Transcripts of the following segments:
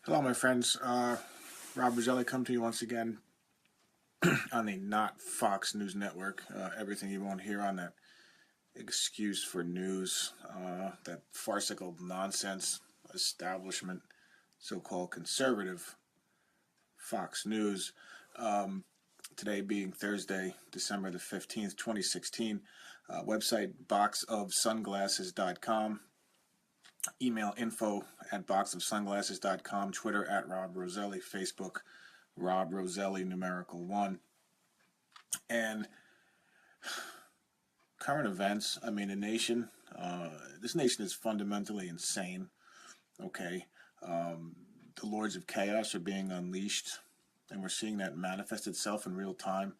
Hello, my friends. Rob Roselli come to you once again on the not Fox News Network. Everything you won't hear on that excuse for news, that farcical nonsense establishment, so-called conservative Fox News. Today being Thursday, December the 15th, 2016. Website boxofsunglasses.com. Email info@boxofsunglasses.com, Twitter @Rob Roselli, Facebook Rob Roselli numerical 1. And current events, I mean, this nation is fundamentally insane. Okay, the lords of chaos are being unleashed, and we're seeing that manifest itself in real time.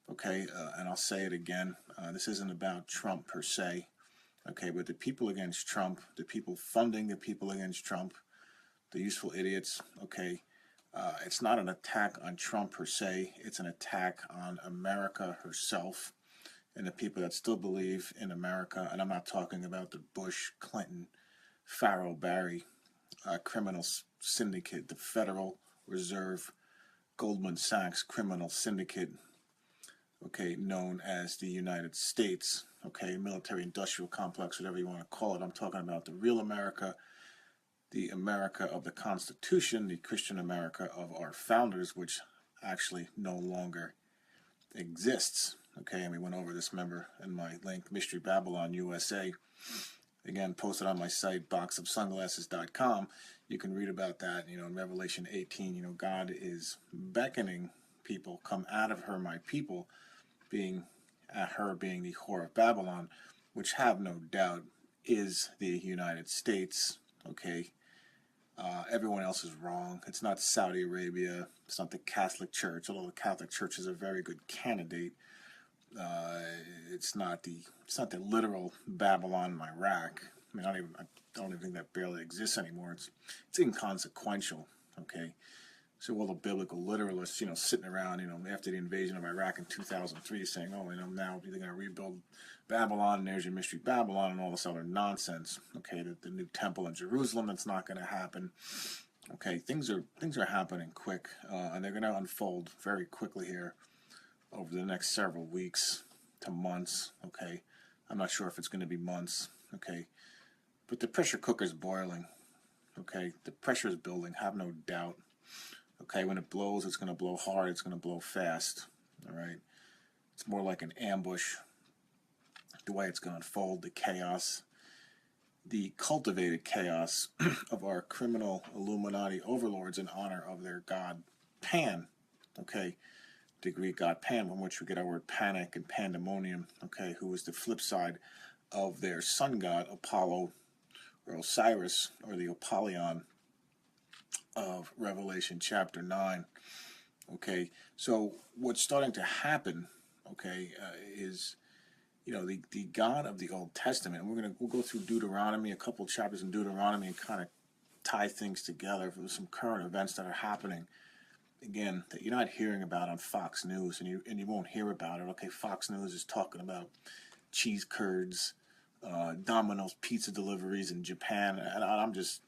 Okay, and I'll say it again, this isn't about Trump per se. Okay, but the people against Trump, the people funding the people against Trump, the useful idiots, okay, it's not an attack on Trump per se, it's an attack on America herself and the people that still believe in America. And I'm not talking about the Bush, Clinton, Pharaoh, Barry criminal syndicate, the Federal Reserve, Goldman Sachs criminal syndicate, okay, known as the United States, okay, military-industrial complex, whatever you want to call it. I'm talking about the real America, the America of the Constitution, the Christian America of our founders, which actually no longer exists. Okay, and we went over this, remember, in my link, Mystery Babylon USA. Again, posted on my site, boxofsunglasses.com. You can read about that, in Revelation 18, God is beckoning people, come out of her, my people, being the whore of Babylon, which have no doubt is the United States, okay? Everyone else is wrong. It's not Saudi Arabia. It's not the Catholic Church, although the Catholic Church is a very good candidate. It's not the literal Babylon in Iraq. I mean, I don't even think that barely exists anymore. It's inconsequential. Okay, so all the biblical literalists, sitting around, after the invasion of Iraq in 2003, saying, "Oh, now you're going to rebuild Babylon, and there's your Mystery Babylon," and all this other nonsense. Okay, the new temple in Jerusalem, that's not going to happen. Okay, things are happening quick, and they're going to unfold very quickly here over the next several weeks to months. Okay, I'm not sure if it's going to be months. Okay, but the pressure cooker's boiling. Okay, the pressure is building. Have no doubt. Okay, when it blows, it's going to blow hard. It's going to blow fast. All right, it's more like an ambush. The way it's going to unfold, the chaos, the cultivated chaos of our criminal Illuminati overlords in honor of their god Pan. Okay, the Greek god Pan, from which we get our word panic and pandemonium. Okay, who is the flip side of their sun god Apollo or Osiris, or the Apollyon of Revelation chapter 9. Okay, so what's starting to happen, okay, is, the God of the Old Testament. And we'll go through Deuteronomy, a couple of chapters in Deuteronomy, and kind of tie things together for some current events that are happening, again, that you're not hearing about on Fox News, and you won't hear about it. Okay, Fox News is talking about cheese curds, Domino's pizza deliveries in Japan, and I'm just,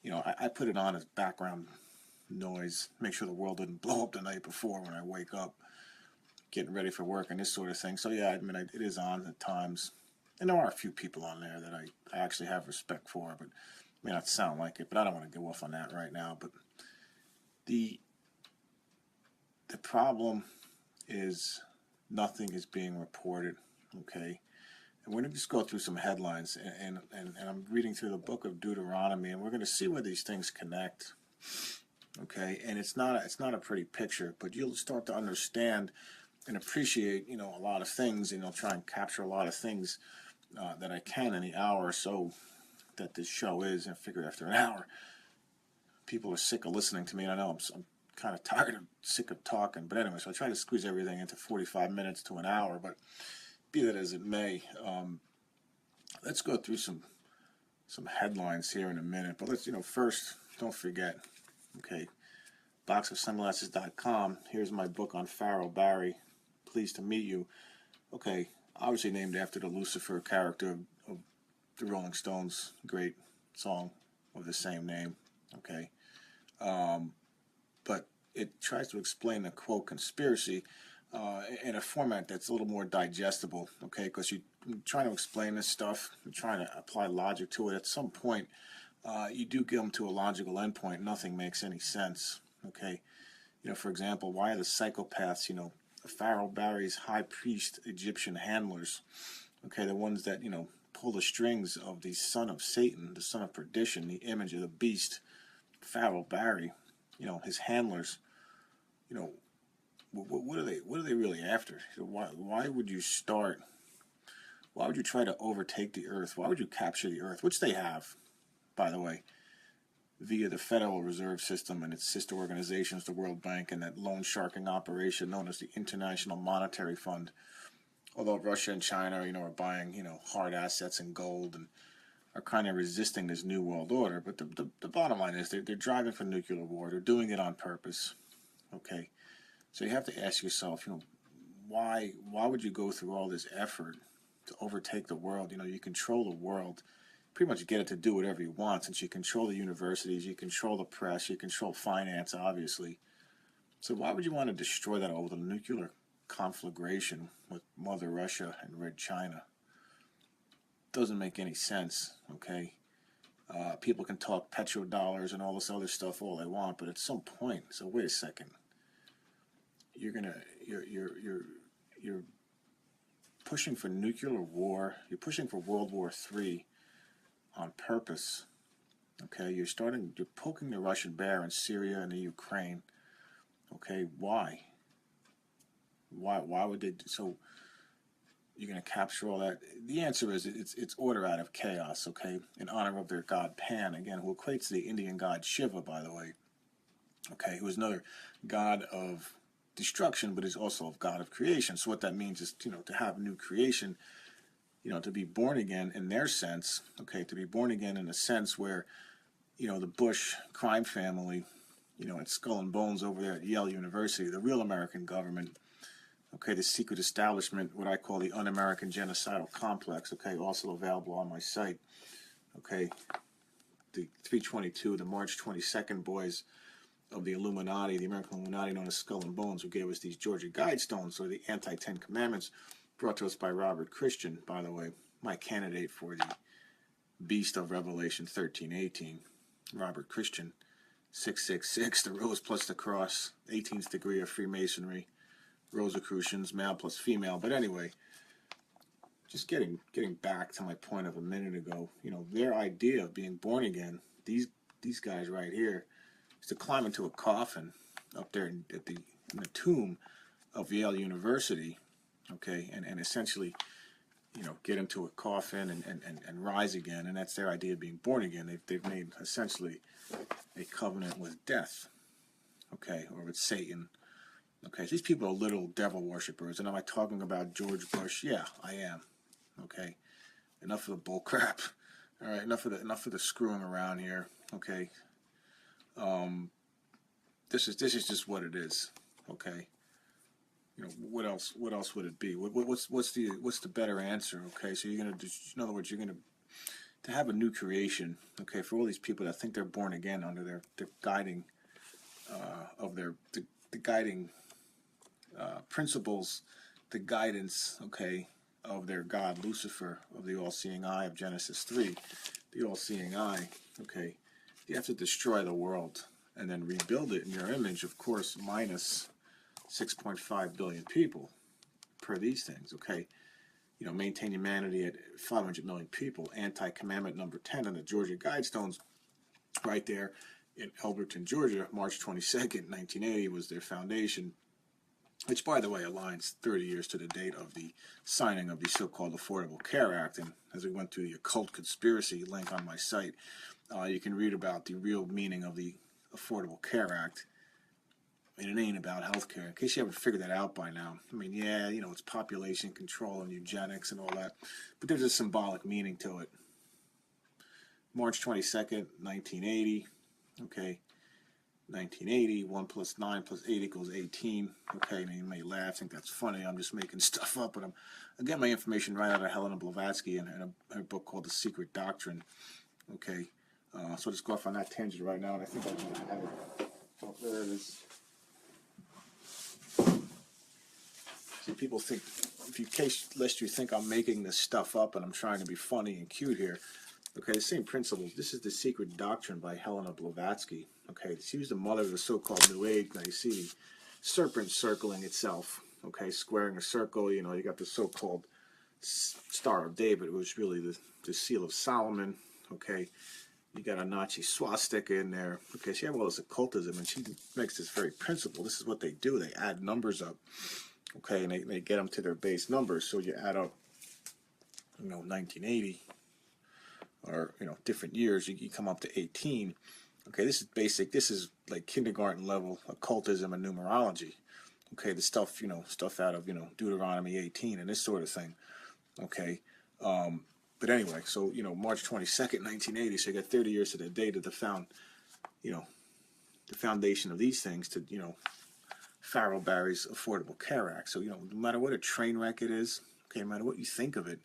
I put it on as background noise, make sure the world didn't blow up the night before when I wake up, getting ready for work and this sort of thing. So yeah, I mean, it is on at times, and there are a few people on there that I actually have respect for, but may not sound like it, but I don't want to go off on that right now. But the problem is nothing is being reported, okay? And we're going to just go through some headlines, and I'm reading through the Book of Deuteronomy, and we're going to see where these things connect, okay? And it's not a pretty picture, but you'll start to understand and appreciate, a lot of things, and I'll try and capture a lot of things that I can in the hour or so that this show is. And I figure after an hour, people are sick of listening to me, and I know I'm kind of tired of, sick of talking. But anyway, so I try to squeeze everything into 45 minutes to an hour, but be that as it may, let's go through some headlines here in a minute. But let's, first, don't forget, okay, boxofsunglasses.com. Here's my book on Pharaoh Barry. Pleased to meet you. Okay, obviously named after the Lucifer character of the Rolling Stones' great song of the same name. Okay, But it tries to explain the quote conspiracy in a format that's a little more digestible, okay? Because you're trying to explain this stuff, you're trying to apply logic to it. At some point, you do get them to a logical endpoint. Nothing makes any sense, okay? For example, why are the psychopaths, Pharaoh Barry's high priest Egyptian handlers, okay, the ones that, pull the strings of the son of Satan, the son of perdition, the image of the beast, Pharaoh Barry, his handlers, what are they really after? Why would you start? Why would you try to overtake the earth? Why would you capture the earth, which they have, by the way, via the Federal Reserve System and its sister organizations, the World Bank, and that loan sharking operation known as the International Monetary Fund. Although Russia and China, are buying, hard assets and gold and are kind of resisting this new world order. But the bottom line is they're driving for nuclear war. They're doing it on purpose. Okay, so you have to ask yourself, why would you go through all this effort to overtake the world? You control the world, pretty much get it to do whatever you want, since you control the universities, you control the press, you control finance, obviously. So why would you want to destroy that all with a nuclear conflagration with Mother Russia and Red China? Doesn't make any sense, okay? People can talk petrodollars and all this other stuff all they want, but at some point, so wait a second. You're pushing for nuclear war. You're pushing for World War III on purpose. Okay, you're poking the Russian bear in Syria and the Ukraine. Okay, why? Why would they do so? You're going to capture all that? The answer is it's order out of chaos, okay? In honor of their god Pan, again, who equates to the Indian god Shiva, by the way, okay, who is another god of destruction, but is also a god of creation. So what that means is, to have new creation, to be born again in their sense, okay, to be born again in a sense where, the Bush crime family, at Skull and Bones over there at Yale University, the real American government, okay, the secret establishment, what I call the un-American genocidal complex, okay, also available on my site, okay, the 322, the March 22nd boys of the Illuminati, the American Illuminati known as Skull and Bones, who gave us these Georgia Guidestones, or the anti-10 Commandments, brought to us by Robert Christian, by the way, my candidate for the Beast of Revelation 13:18, Robert Christian, 666, the rose plus the cross, 18th degree of Freemasonry, Rosicrucians, male plus female. But anyway, just getting back to my point of a minute ago, their idea of being born again, these guys right here, is to climb into a coffin up there in the tomb of Yale University, okay, and essentially, get into a coffin and rise again, and that's their idea of being born again. They've made essentially a covenant with death, okay, or with Satan. Okay, these people are little devil worshippers. And am I talking about George Bush? Yeah, I am. Okay, enough of the bull crap. All right, enough of the screwing around here. Okay, this is just what it is. Okay, what else would it be? What's the better answer? Okay, so you're gonna in other words, you're gonna to have a new creation. Okay, for all these people that think they're born again under their guiding of the guiding principles, the guidance, okay, of their god Lucifer, of the all-seeing eye of Genesis 3, the all-seeing eye, okay, you have to destroy the world and then rebuild it in your image, of course, minus 6.5 billion people per these things, okay, maintain humanity at 500 million people, anti-commandment number 10 on the Georgia Guidestones, right there in Elberton, Georgia, March 22nd, 1980 was their foundation, which, by the way, aligns 30 years to the date of the signing of the so-called Affordable Care Act. And as we went through the occult conspiracy link on my site, you can read about the real meaning of the Affordable Care Act. And it ain't about health care. In case you haven't figured that out by now. I mean, yeah, it's population control and eugenics and all that. But there's a symbolic meaning to it. March 22nd, 1980. Okay. 1980, 1 plus 9 plus 8 equals 18. Okay, now you may laugh, think that's funny. I'm just making stuff up, but I get my information right out of Helena Blavatsky in her book called The Secret Doctrine. Okay, So I'll just go off on that tangent right now, and I think I'm going to have it. Oh, there it is. See, people think, lest you think I'm making this stuff up and I'm trying to be funny and cute here. Okay, the same principles. This is The Secret Doctrine by Helena Blavatsky. Okay, she was the mother of the so-called New Age. Now you see the serpent circling itself. Okay, squaring a circle. You know, you got the so-called Star of David, which is really the Seal of Solomon. Okay, you got a Nazi swastika in there. Okay, so you have all this occultism, and she makes this very principle. This is what they do. They add numbers up. Okay, and they get them to their base numbers. So you add up, 1980, or, different years, you come up to 18. Okay, this is basic. This is like kindergarten level occultism and numerology. Okay, the stuff, stuff out of, Deuteronomy 18 and this sort of thing. Okay, but anyway, so, March 22nd, 1980, so you got 30 years to the date of the foundation of these things to, Pharaoh Barry's Affordable Care Act. So, no matter what a train wreck it is, okay, no matter what you think of it,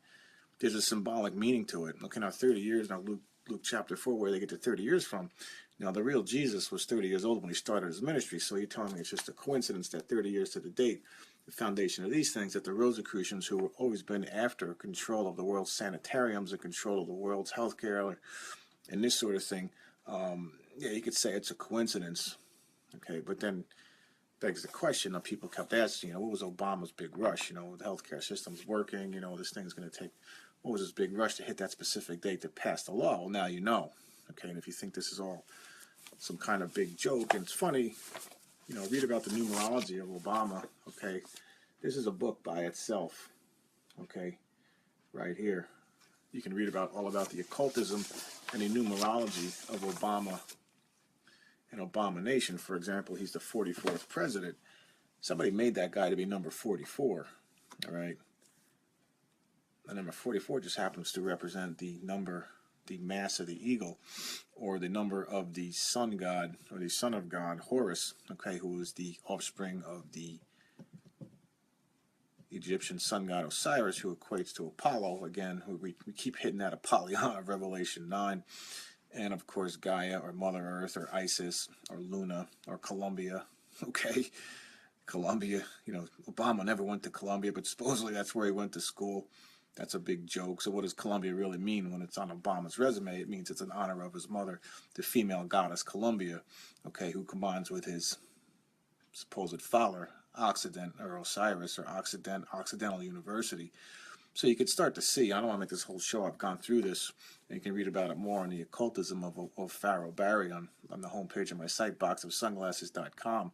there's a symbolic meaning to it. Okay, now 30 years, now Luke chapter 4, where they get to 30 years from. Now, the real Jesus was 30 years old when he started his ministry, so you're telling me it's just a coincidence that 30 years to the date, the foundation of these things, that the Rosicrucians, who have always been after control of the world's sanitariums and control of the world's healthcare and this sort of thing, yeah, you could say it's a coincidence. Okay, but then begs the question of people kept asking, what was Obama's big rush? The healthcare system's working, this thing's going to take, what was his big rush to hit that specific date to pass the law? Well, now you know. Okay, and if you think this is all some kind of big joke and it's funny, read about the numerology of Obama. Okay, this is a book by itself. Okay, right here. You can read all about the occultism and the numerology of Obama and Abomination. For example, he's the 44th president. Somebody made that guy to be number 44, all right? The number 44 just happens to represent the mass of the eagle, or the number of the sun god, or the son of God, Horus, okay, who is the offspring of the Egyptian sun god Osiris, who equates to Apollo. Again, we keep hitting that Apollyon of Revelation 9. And, of course, Gaia, or Mother Earth, or Isis, or Luna, or Columbia. Okay, Columbia. Obama never went to Columbia, but supposedly that's where he went to school. That's a big joke. So what does Columbia really mean when it's on Obama's resume? It means it's in honor of his mother, the female goddess Columbia, okay, who combines with his supposed father, Occident, or Osiris, or Occidental University. So you could start to see, I don't want to make this whole show, I've gone through this, and you can read about it more on the occultism of Pharaoh Barry on the homepage of my site, boxofsunglasses.com,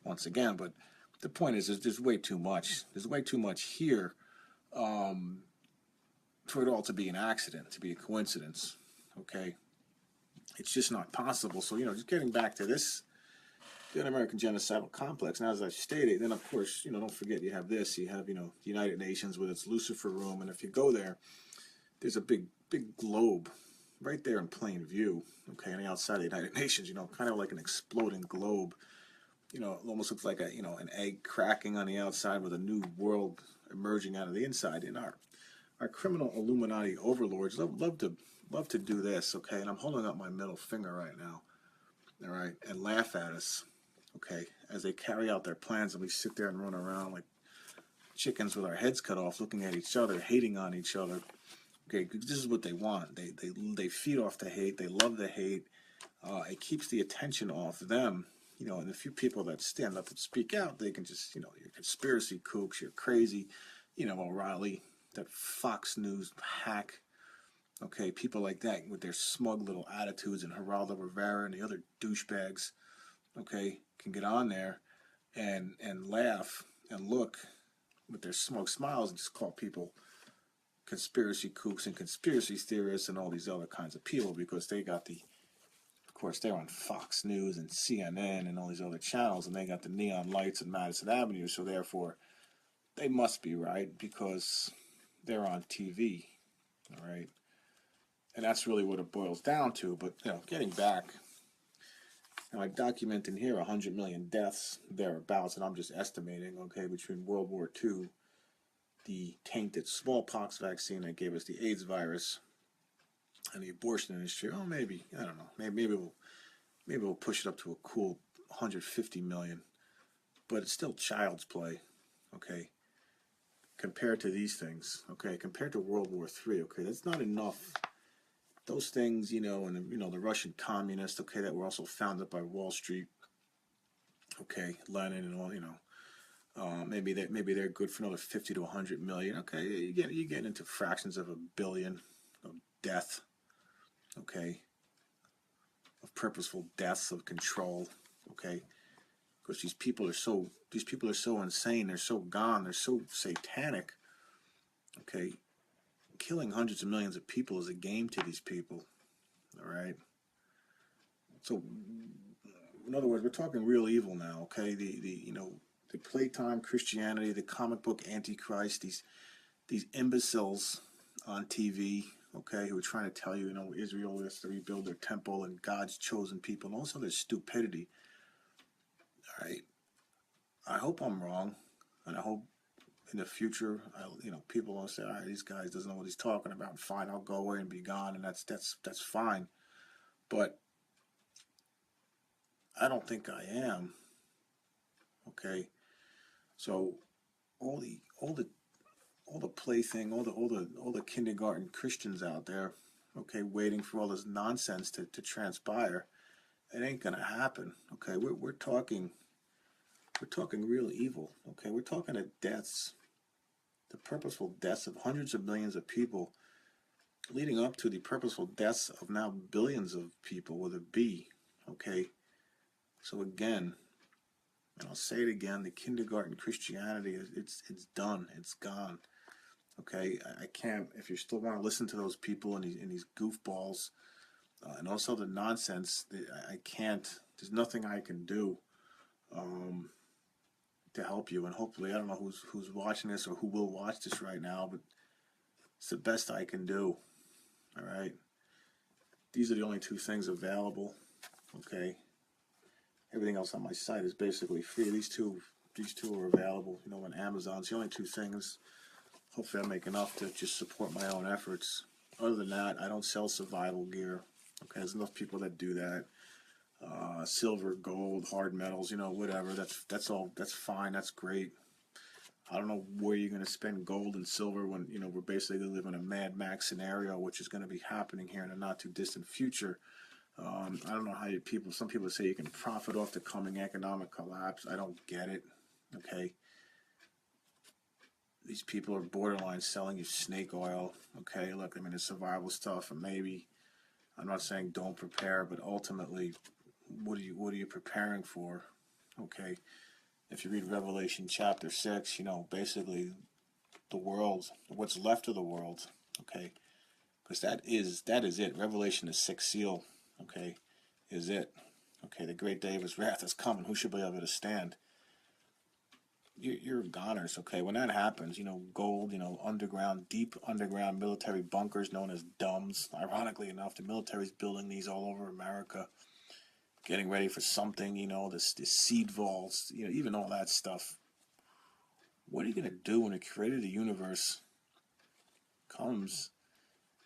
once again. But the point is, there's way too much. There's way too much here for it all to be an accident, to be a coincidence, okay? It's just not possible. So, just getting back to this, the American genocidal complex. Now, as I stated, then of course, don't forget you have this. You have, the United Nations with its Lucifer room, and if you go there, there's a big globe right there in plain view. Okay, on the outside of the United Nations, kind of like an exploding globe. It almost looks like an egg cracking on the outside with a new world emerging out of the inside. And our criminal Illuminati overlords love to do this. Okay, and I'm holding up my middle finger right now. All right, and laugh at us. Okay, as they carry out their plans, and we sit there and run around like chickens with our heads cut off, looking at each other, hating on each other. Okay, this is what they want. They feed off the hate. They love the hate. It keeps the attention off them. And the few people that stand up and speak out, they can just, you're conspiracy kooks, you're crazy. O'Reilly, that Fox News hack. Okay, people like that with their smug little attitudes, and Geraldo Rivera and the other douchebags, okay, can get on there and laugh and look with their smug smiles and just call people conspiracy kooks and conspiracy theorists and all these other kinds of people, because they got of course, they're on Fox News and CNN and all these other channels, and they got the neon lights in Madison Avenue, so therefore they must be right because they're on TV, all right? And that's really what it boils down to. But, getting back, I document in here 100 million deaths, thereabouts, and I'm just estimating, okay, between World War II, the tainted smallpox vaccine that gave us the AIDS virus, and the abortion industry, oh, maybe, I don't know, maybe we'll push it up to a cool 150 million, but it's still child's play, okay, compared to these things, okay, compared to World War III, okay, that's not enough. Those things, you know, and, you know, the Russian communists, okay, that were also founded by Wall Street, okay, Lenin and all, you know, maybe they're good for another 50 to 100 million. Okay, you get into fractions of a billion of death. Okay, of purposeful deaths, of control. Okay, because these people are so insane. They're so gone. They're so satanic. Okay, killing hundreds of millions of people is a game to these people. All right. So, in other words, we're talking real evil now. Okay, the you know, the playtime Christianity, the comic book Antichrist, these imbeciles on TV, okay, who are trying to tell you, you know, Israel has to rebuild their temple and God's chosen people, and all this other stupidity. All right, I hope I'm wrong, and I hope in the future, you know, people will say, all right, these guys doesn't know what he's talking about. Fine, I'll go away and be gone, and that's fine. But I don't think I am. Okay, so all the plaything, all the kindergarten Christians out there, okay, waiting for all this nonsense to transpire. It ain't gonna happen. Okay, we're talking real evil. Okay, we're talking of deaths, the purposeful deaths of hundreds of millions of people, leading up to the purposeful deaths of now billions of people with a B. Okay, so again, and I'll say it again, the kindergarten Christianity it's done. It's gone. Okay, I can't. If you still want to listen to those people and these goofballs, and also the nonsense, I can't. There's nothing I can do to help you. And hopefully, I don't know who's watching this or who will watch this right now, but it's the best I can do. All right. These are the only two things available. Okay. Everything else on my site is basically free. These two are available. You know, on Amazon. It's the only two things. Hopefully, I make enough to just support my own efforts. Other than that, I don't sell survival gear. Okay, there's enough people that do that. Silver, gold, hard metals, you know, whatever. That's all. That's fine. That's great. I don't know where you're going to spend gold and silver when, you know, we're basically living a Mad Max scenario, which is going to be happening here in a not too distant future. I don't know how some people say you can profit off the coming economic collapse. I don't get it. Okay. These people are borderline selling you snake oil. Okay. Look, I mean, the survival stuff, and maybe, I'm not saying don't prepare, but ultimately, what are you preparing for? Okay. If you read Revelation chapter 6, you know, basically the world, what's left of the world, okay, because that is it. Revelation, the sixth seal, okay, is it. Okay, the great day of his wrath is coming. Who should be able to stand? You're goners, okay? When that happens, you know, gold, you know, deep underground military bunkers known as DUMBs. Ironically enough, the military's building these all over America, getting ready for something, you know, this seed vaults, you know, even all that stuff. What are you going to do when the creator of the universe comes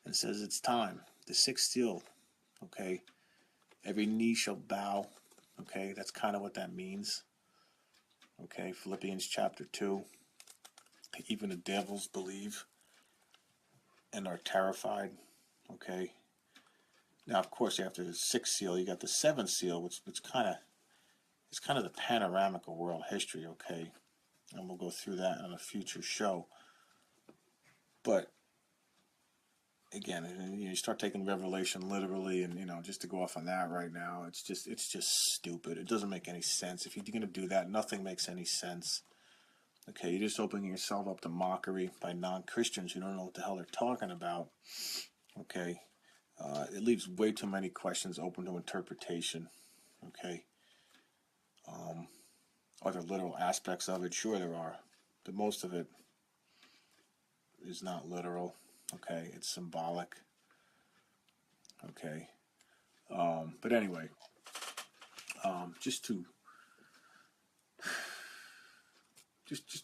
and says it's time? The sixth seal, okay? Every knee shall bow, okay? That's kind of what that means, okay? Philippians chapter 2. Even the devils believe and are terrified, okay? Now, of course, after the sixth seal, you got the seventh seal, which it's kind of the panoramic of world history, okay? And we'll go through that on a future show. But again, you start taking Revelation literally, and, you know, just to go off on that right now, it's just stupid. It doesn't make any sense. If you're going to do that, nothing makes any sense. Okay, you're just opening yourself up to mockery by non-Christians who don't know what the hell they're talking about. Okay, it leaves way too many questions open to interpretation. Okay, are there literal aspects of it? Sure there are, but most of it is not literal. Okay, it's symbolic. Okay, but anyway, just to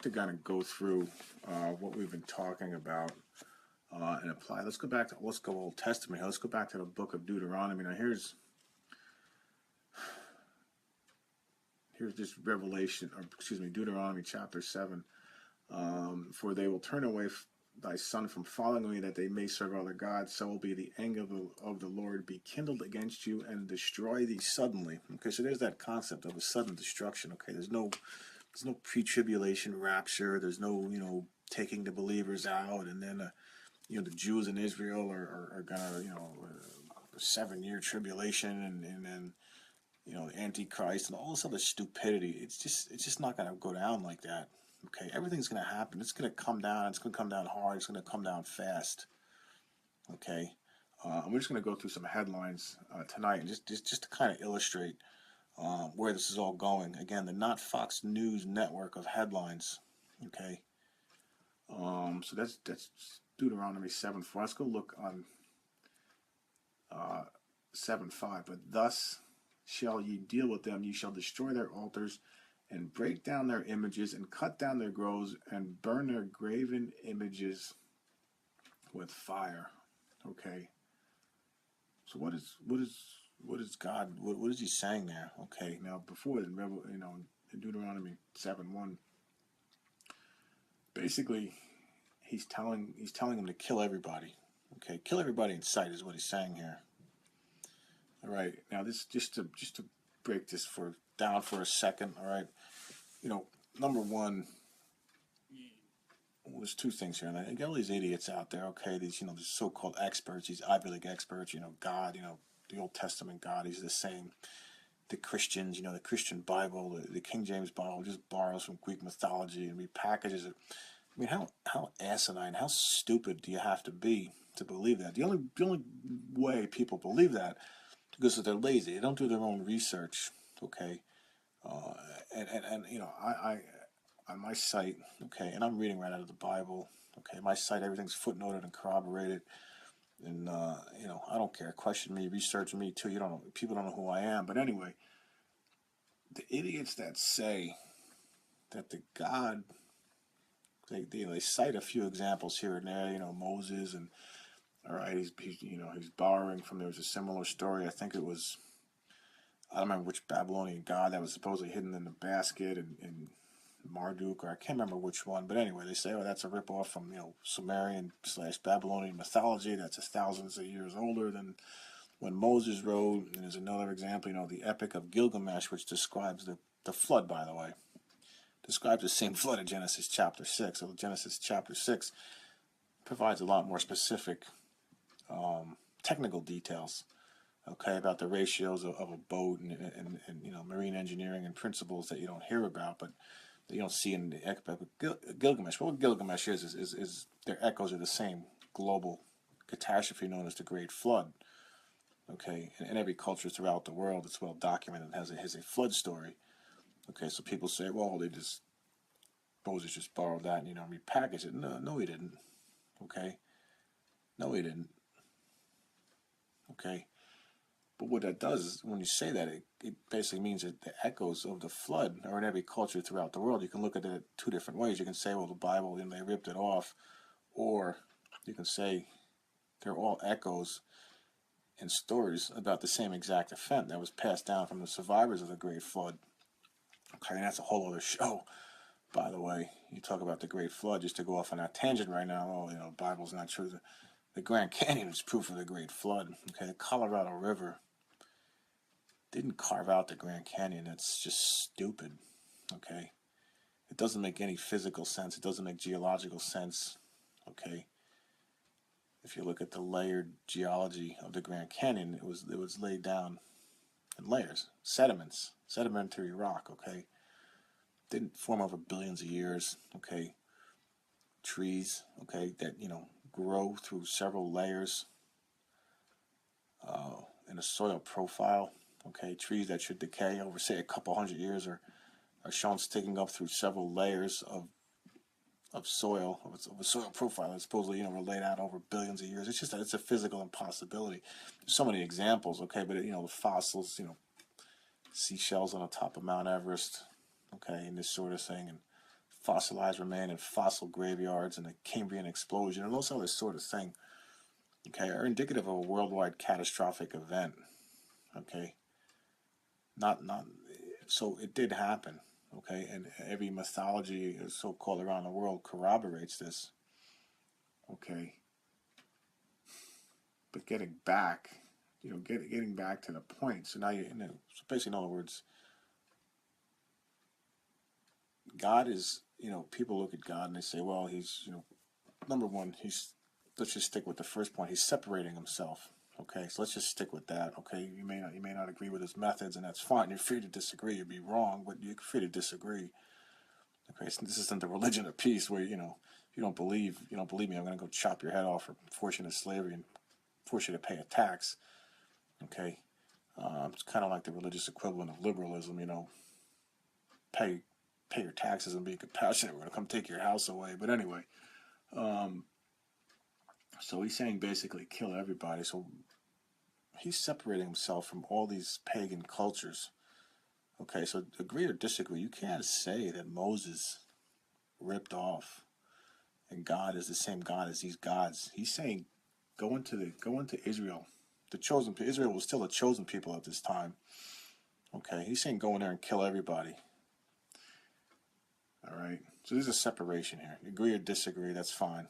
kind of go through what we've been talking about. and apply. Let's go Old Testament. Let's go back to the Book of Deuteronomy. Now here's this Revelation, or excuse me, Deuteronomy chapter 7. For they will turn away thy son from following me, that they may serve other gods. So will be the anger of the Lord be kindled against you and destroy thee suddenly. Okay, so there's that concept of a sudden destruction. Okay, there's no pre-tribulation rapture. There's no taking the believers out, and then the Jews in Israel are gonna a 7-year tribulation, and then the Antichrist and all this other stupidity. It's just not gonna go down like that. Okay, everything's gonna happen. It's gonna come down. It's gonna come down hard. It's gonna come down fast. Okay, we're just gonna go through some headlines tonight, and just to kind of illustrate where this is all going. Again, the Not Fox News network of headlines. Okay, so that's Deuteronomy 7:4. Let's go look on 7:5. But thus shall ye deal with them. Ye shall destroy their altars, and break down their images, and cut down their groves, and burn their graven images with fire. Okay. So what is God? What is he saying there? Okay. Now before in Deuteronomy 7:1, basically he's telling them to kill everybody. Okay, kill everybody in sight is what he's saying here. All right. Now this just to break this down for a second. All right. Number one, there's two things here, and I get all these idiots out there. Okay, these these so-called experts, these Ivy League experts. God, the Old Testament God, he's the same. The Christians, the Christian Bible, the King James Bible, just borrows from Greek mythology and repackages it. I mean, how asinine, how stupid do you have to be to believe that? The only way people believe that is because they're lazy. They don't do their own research. Okay, and I on my site, okay, and I'm reading right out of the Bible. Okay, my site, everything's footnoted and corroborated, and I don't care. Question me, research me too. People don't know who I am, but anyway, the idiots that say that the God, they cite a few examples here and there. Moses, and all right, he's borrowing from. There was a similar story. I think it was. I don't remember which Babylonian god that was supposedly hidden in the basket, and Marduk, or I can't remember which one, but anyway, they say, that's a ripoff from Sumerian/Babylonian mythology that's thousands of years older than when Moses wrote. And there's another example, the Epic of Gilgamesh, which describes the flood. By the way, describes the same flood in Genesis chapter 6. So Genesis chapter 6 provides a lot more specific technical details. Okay, about the ratios of a boat and marine engineering and principles that you don't hear about, but you don't see in the Epic of Gilgamesh. What Gilgamesh is their echoes of the same global catastrophe known as the Great Flood. Okay, in every culture throughout the world, it's well documented and has a flood story. Okay, so people say, well, Moses just borrowed that and repackaged it. No, he didn't. Okay, no, he didn't. Okay. But what that does is, when you say that, it basically means that the echoes of the flood are in every culture throughout the world. You can look at it two different ways. You can say, well, the Bible, they ripped it off. Or you can say they're all echoes and stories about the same exact event that was passed down from the survivors of the Great Flood. Okay, and that's a whole other show, by the way. You talk about the Great Flood, just to go off on that tangent right now. Oh, the Bible's not true. The Grand Canyon is proof of the Great Flood. Okay, the Colorado River didn't carve out the Grand Canyon. That's just stupid. Okay, it doesn't make any physical sense. It doesn't make geological sense. Okay, if you look at the layered geology of the Grand Canyon, it was laid down in layers, sedimentary rock. Okay, didn't form over billions of years. Okay, trees. Okay, that grow through several layers in a soil profile. Okay, trees that should decay over, say, a couple hundred years are shown sticking up through several layers of soil, of a soil profile that supposedly were laid out over billions of years. It's just that it's a physical impossibility. There's so many examples. Okay, but the fossils, seashells on the top of Mount Everest. Okay, and this sort of thing, and fossilized remain in fossil graveyards and the Cambrian explosion and those other sort of thing, okay, are indicative of a worldwide catastrophic event, okay? Not so it did happen, okay, and every mythology so-called around the world corroborates this, okay. But getting back, getting back to the point. So now so basically, in other words, God is, people look at God and they say, well, he's, number one, let's just stick with the first point. He's separating himself. Okay, so let's just stick with that. Okay, you may not agree with his methods, and that's fine. You're free to disagree. You'd be wrong, but you're free to disagree. Okay, so this isn't the religion of peace where if you don't believe me, I'm going to go chop your head off or force you into slavery and force you to pay a tax. Okay, it's kind of like the religious equivalent of liberalism. Pay your taxes and be compassionate. We're going to come take your house away. But anyway, so he's saying basically kill everybody. So he's separating himself from all these pagan cultures. Okay, so agree or disagree, you can't say that Moses ripped off and God is the same God as these gods. He's saying go into Israel. Israel was still a chosen people at this time. Okay, he's saying go in there and kill everybody. All right, so there's a separation here. Agree or disagree, that's fine.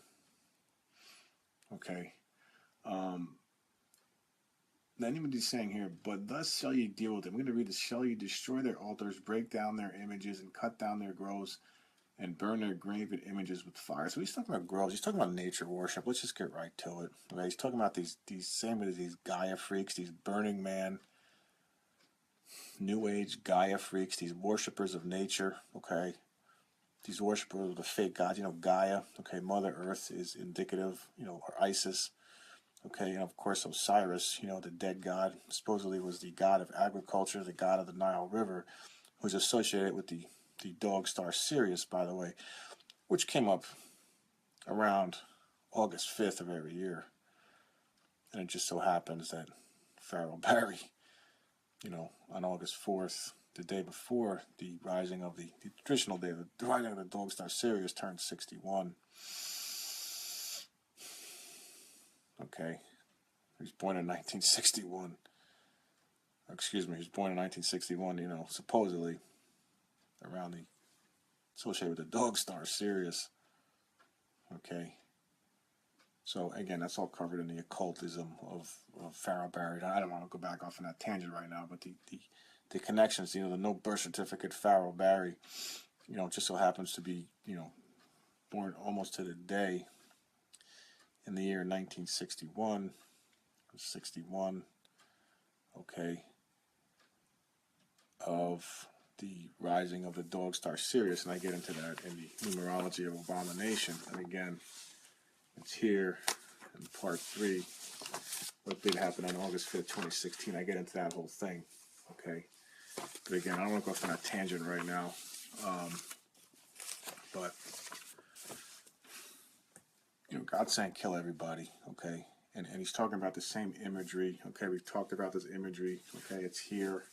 Okay. Then he's saying here, but thus shall you deal with them. I'm going to read this. Shall you destroy their altars, break down their images, and cut down their groves, and burn their graven images with fire. So he's talking about groves. He's talking about nature worship. Let's just get right to it. Okay, he's talking about these Gaia freaks, these Burning Man, New Age Gaia freaks, these worshippers of nature. Okay, these worshippers of the fake gods. Gaia. Okay, Mother Earth is indicative. Or Isis. Okay, and of course Osiris, the dead god, supposedly was the god of agriculture, the god of the Nile River, who's associated with the dog star Sirius, by the way, which came up around August 5th of every year. And it just so happens that Pharaoh Barry, on August 4th, the day before the rising of the traditional day, the rising of the dog star Sirius turned 61. Okay. He was born in 1961. Excuse me, he was born in 1961, supposedly around associated with the dog star Sirius. Okay. So again, that's all covered in the occultism of Pharaoh Barry. I don't want to go back off on that tangent right now, but the connections, the no birth certificate Pharaoh Barry, just so happens to be, born almost to the day in the year 1961. 61, okay, of the rising of the dog star Sirius, and I get into that in the numerology of abomination. And again, it's here in part 3. What did happen on August 5th, 2016? I get into that whole thing, okay. But again, I don't want to go off on a tangent right now. But God's saying kill everybody, okay. And he's talking about the same imagery, okay? We've talked about this imagery, okay? It's here.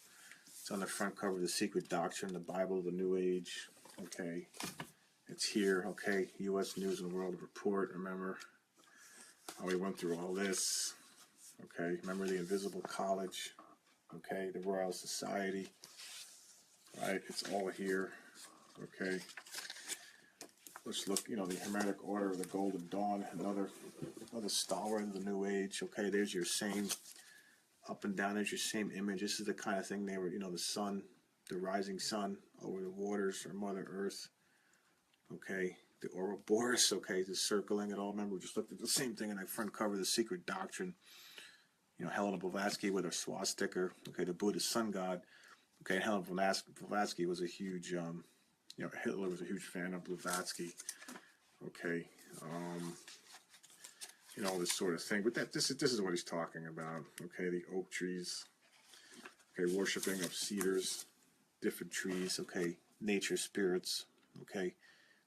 It's on the front cover of the Secret Doctrine, the Bible of the New Age, okay? It's here, okay? U.S. News and World Report, remember how we went through all this, okay? Remember the Invisible College, okay? The Royal Society, right? It's all here, okay? Let's look, the Hermetic Order of the Golden Dawn, another stalwart of the New Age. Okay, there's your same up and down. There's your same image. This is the kind of thing they were, the sun, the rising sun over the waters, or Mother Earth. Okay, the Ouroboros. Okay, the circling it all. Remember, we just looked at the same thing in the front cover of the Secret Doctrine. Helena Blavatsky with her swastika. Okay, the Buddhist sun god. Okay, Helena Blavatsky was a huge, Hitler was a huge fan of Blavatsky. Okay, all this sort of thing. But this is what he's talking about. Okay, the oak trees. Okay, worshiping of cedars, different trees. Okay, nature spirits. Okay,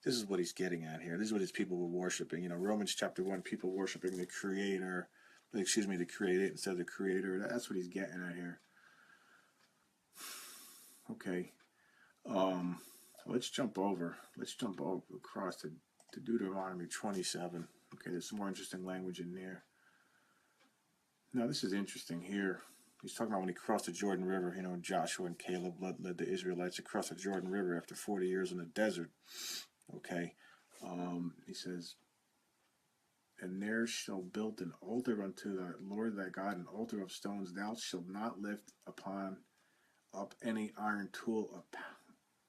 this is what he's getting at here. This is what his people were worshiping. Romans chapter 1, people worshiping the Creator. The created instead of the Creator. That's what he's getting at here. Okay. Let's jump over. Let's jump over across to Deuteronomy 27. Okay, there's some more interesting language in there. Now, this is interesting here. He's talking about when he crossed the Jordan River. You know, Joshua and Caleb led the Israelites across the Jordan River after 40 years in the desert. Okay, he says, and there shall build an altar unto the Lord thy God, an altar of stones. Thou shalt not lift up any iron tool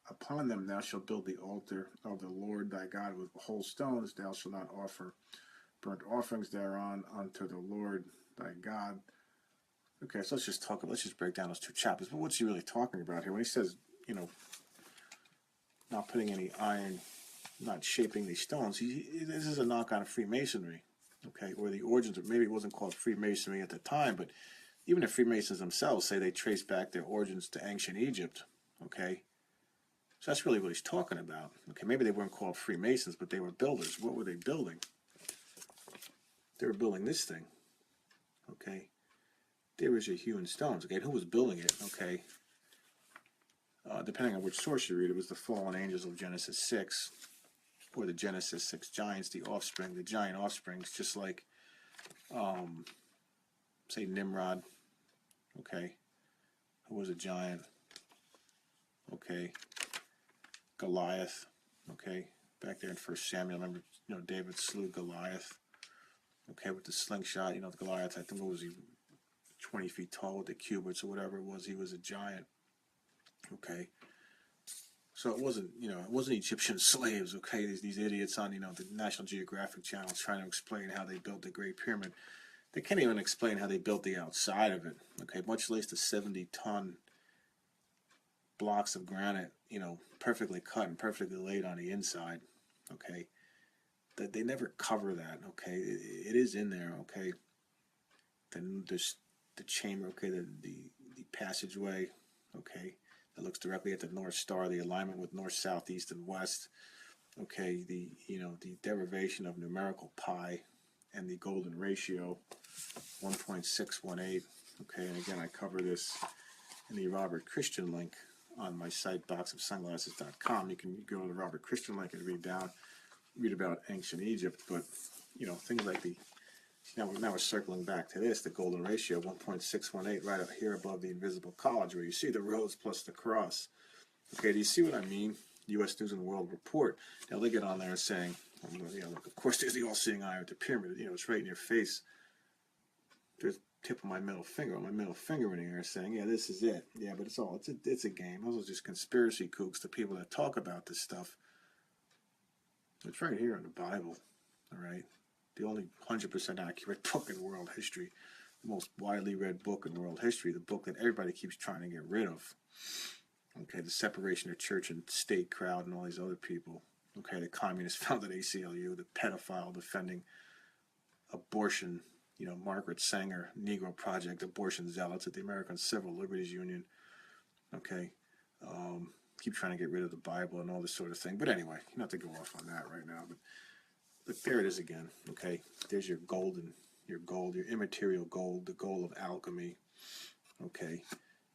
upon them. Thou shalt build the altar of the Lord thy God with whole stones. Thou shalt not offer burnt offerings thereon unto the Lord thy God. Okay, so let's just break down those two chapters. But what's he really talking about here? When he says, you know, not putting any iron, not shaping these stones, this is a knock on Freemasonry, okay, or the origins of, maybe it wasn't called Freemasonry at the time, but even the Freemasons themselves say they trace back their origins to ancient Egypt, okay? So that's really what he's talking about. Okay, maybe they weren't called Freemasons, but they were builders. What were they building? They were building this thing, okay? There was your hewn stones, okay? And who was building it, okay? Depending on which source you read, it was the fallen angels of Genesis 6, or the Genesis 6 giants, the offspring, the giant offsprings, just like, say, Nimrod, okay? Who was a giant, okay? Goliath, okay? Back there in 1 Samuel, remember, you know, David slew Goliath, okay, with the slingshot. You know, Goliath, I think, what was he, 20 feet tall with the cubits or whatever it was. He was a giant, okay? So it wasn't, you know, it wasn't Egyptian slaves, okay? These idiots on, you know, the National Geographic Channel trying to explain how they built the Great Pyramid. They can't even explain how they built the outside of it, okay? Much less the 70-ton blocks of granite, you know, perfectly cut and perfectly laid on the inside, okay? That they never cover that, okay? It is in there, okay? Then there's the chamber, okay, the passageway, okay, that looks directly at the North Star, the alignment with north, south, east, and west, okay, the, you know, the derivation of numerical pi and the golden ratio, 1.618, okay, and again, I cover this in the Robert Christian link on my site, boxofsunglasses.com. You can go to the Robert Christian link and read about ancient Egypt, but, you know, things like now we're circling back to this, the golden ratio, 1.618, right up here above the invisible college, where you see the rose plus the cross. Okay, do you see what I mean? U.S. News and World Report. Now they get on there saying, you know, look, of course there's the all-seeing eye with the pyramid. You know, it's right in your face. There's the tip of my middle finger in here saying, yeah, this is it. Yeah, but it's a game. Those are just conspiracy kooks, the people that talk about this stuff. It's right here in the Bible, all right? The only 100% accurate book in world history, the most widely read book in world history, the book that everybody keeps trying to get rid of. Okay, the separation of church and state crowd and all these other people. Okay, the communist founded ACLU, the pedophile defending abortion, you know, Margaret Sanger, Negro Project, abortion zealots at the American Civil Liberties Union. Okay, keep trying to get rid of the Bible and all this sort of thing. But anyway, not to go off on that right now, but there it is again, okay? There's your gold, your immaterial gold, the gold of alchemy, okay?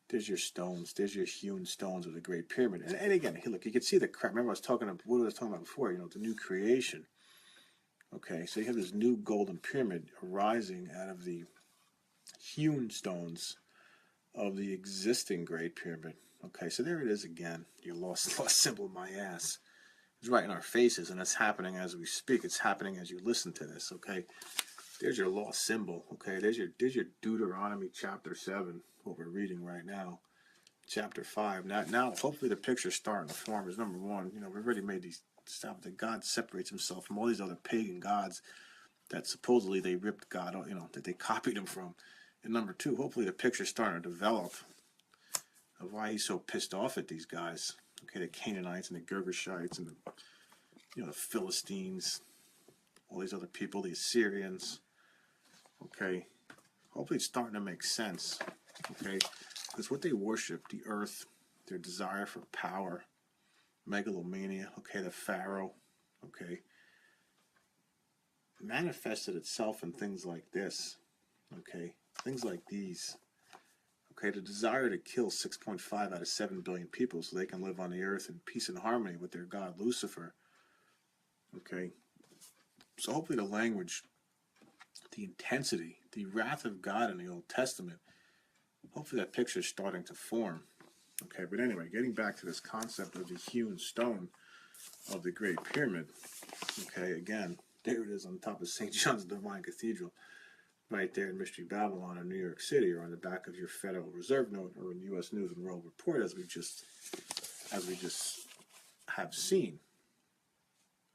There's your stones. There's your hewn stones of the Great Pyramid. And again, look, you can see the crap. Remember what I was talking about before, you know, the new creation. Okay, so you have this new golden pyramid arising out of the hewn stones of the existing Great Pyramid. Okay, so there it is again, your lost symbol, my ass. It's right in our faces, and it's happening as we speak. It's happening as you listen to this, okay? There's your lost symbol, okay? There's your Deuteronomy chapter 7, what we're reading right now. Chapter 5. Now hopefully the picture's starting to form. Is number one, you know, we've already made these stuff that God separates himself from all these other pagan gods that supposedly they ripped God, you know, that they copied him from. And number two, hopefully the picture's starting to develop of why he's so pissed off at these guys. Okay, the Canaanites and the Girgashites and the, you know, the Philistines, all these other people, the Assyrians. Okay, hopefully it's starting to make sense. Okay, because what they worship, the earth, their desire for power, megalomania, okay, the Pharaoh, okay, manifested itself in things like this, okay, things like these, Okay, the desire to kill 6.5 out of 7 billion people so they can live on the earth in peace and harmony with their god Lucifer. Okay, so hopefully the language, the intensity, the wrath of God in the Old Testament, hopefully that picture is starting to form. Okay, but anyway, getting back to this concept of the hewn stone of the Great Pyramid. Okay, again, there it is on top of St. John's Divine Cathedral, right there in Mystery Babylon in New York City, or on the back of your Federal Reserve note, or in U.S. News and World Report, as we just have seen.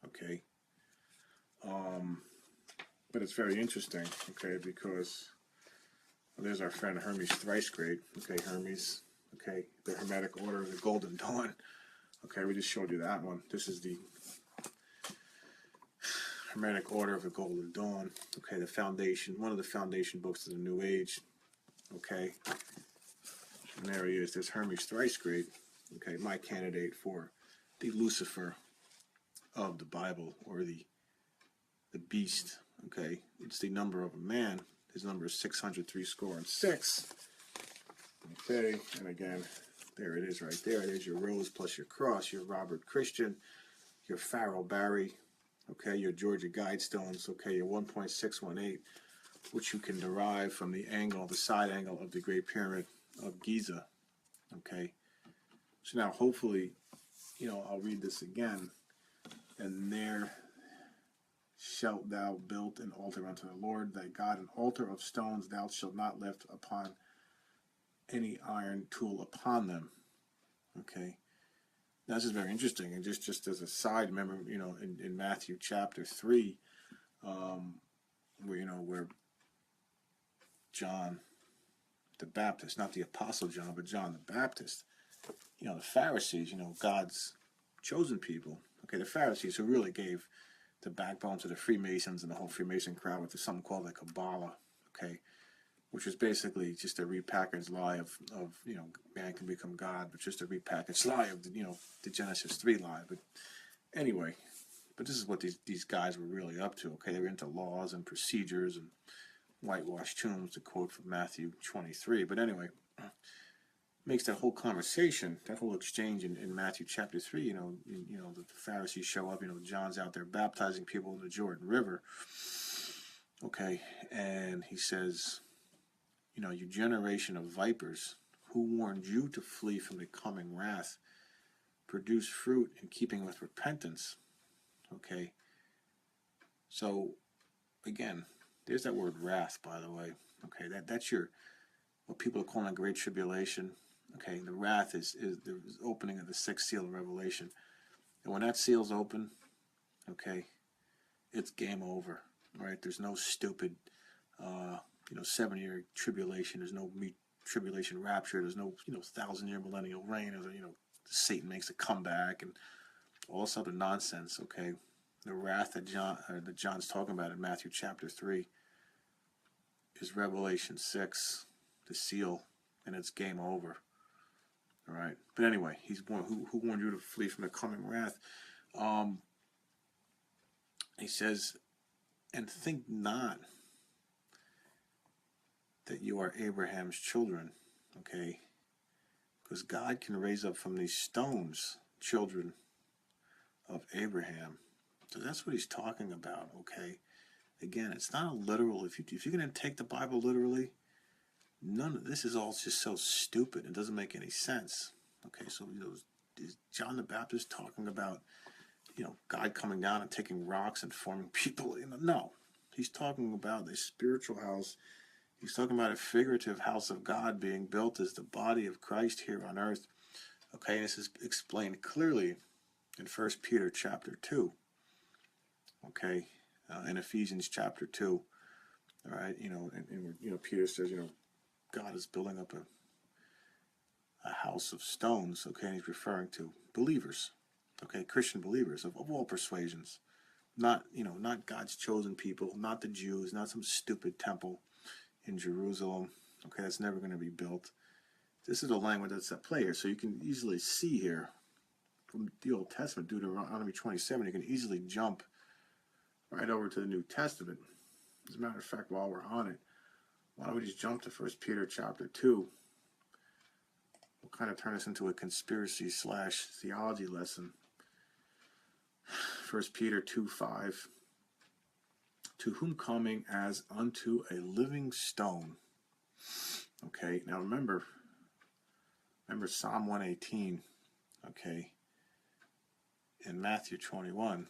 Okay, but it's very interesting. Okay, because there's our friend Hermes Thrice Great. Okay, Hermes. Okay, the Hermetic Order of the Golden Dawn. Okay, we just showed you that one. This is the Hermetic Order of the Golden Dawn. Okay, the foundation, one of the foundation books of the New Age. Okay, and there he is. There's Hermes Thrice Great. Okay, my candidate for the Lucifer of the Bible, or the beast. Okay, it's the number of a man. His number is 603 score and 6. Okay, and again, there it is right there. There's your rose plus your cross, your Robert Christian, your Pharaoh Barry, okay, your Georgia Guidestones, okay, your 1.618, which you can derive from the angle, the side angle of the Great Pyramid of Giza. Okay, so now hopefully, I'll read this again. And there shalt thou build an altar unto the Lord thy God, an altar of stones. Thou shalt not lift upon any iron tool upon them. Okay, now, this is very interesting. And just as a side, remember, in Matthew chapter 3, where John the Baptist, not the Apostle John, but John the Baptist, the Pharisees, God's chosen people. Okay, the Pharisees, who really gave the backbone to the Freemasons and the whole Freemason crowd with something called the Kabbalah. Okay, which was basically just a repackaged lie of man can become God, but just a repackaged lie of the Genesis 3 lie. But anyway, this is what these guys were really up to. Okay, they were into laws and procedures and whitewashed tombs, to quote from Matthew 23. But anyway, makes that whole conversation, that whole exchange in Matthew chapter 3. The Pharisees show up. John's out there baptizing people in the Jordan River. Okay, and he says, you generation of vipers, who warned you to flee from the coming wrath, produce fruit in keeping with repentance. Okay, so again, there's that word wrath, by the way. Okay, that's what people are calling a great tribulation. Okay, the wrath is the opening of the sixth seal of Revelation, and when that seal's open, okay, it's game over. Right? There's no stupid 7-year tribulation. There's no tribulation rapture. There's no 1,000-year millennial reign. Or Satan makes a comeback and all this other nonsense. Okay, the wrath that John's talking about in Matthew chapter 3 is Revelation 6, the seal, and it's game over. All right, but anyway, he's who warned you to flee from the coming wrath. He says, and think not that you are Abraham's children, okay? Because God can raise up from these stones children of Abraham. So that's what he's talking about, okay? Again, it's not a literal. If you're going to take the Bible literally, none of this is all just so stupid. It doesn't make any sense. Okay, so is John the Baptist talking about God coming down and taking rocks and forming people? No, he's talking about a spiritual house. He's talking about a figurative house of God being built as the body of Christ here on earth. Okay, and this is explained clearly in 1 Peter chapter 2. Okay, in Ephesians chapter 2. All right, and Peter says, God is building up a house of stones. Okay, and he's referring to believers. Okay, Christian believers of all persuasions. Not God's chosen people, not the Jews, not some stupid temple in Jerusalem. Okay, that's never going to be built. This is a language that's at play here. So you can easily see here from the Old Testament, Deuteronomy 27, you can easily jump right over to the New Testament. As a matter of fact, while we're on it, why don't we just jump to 1 Peter chapter 2, we'll kind of turn this into a conspiracy / theology lesson. 1 Peter 2:5. To whom coming as unto a living stone. Okay, now remember Psalm 118, okay, in Matthew 21,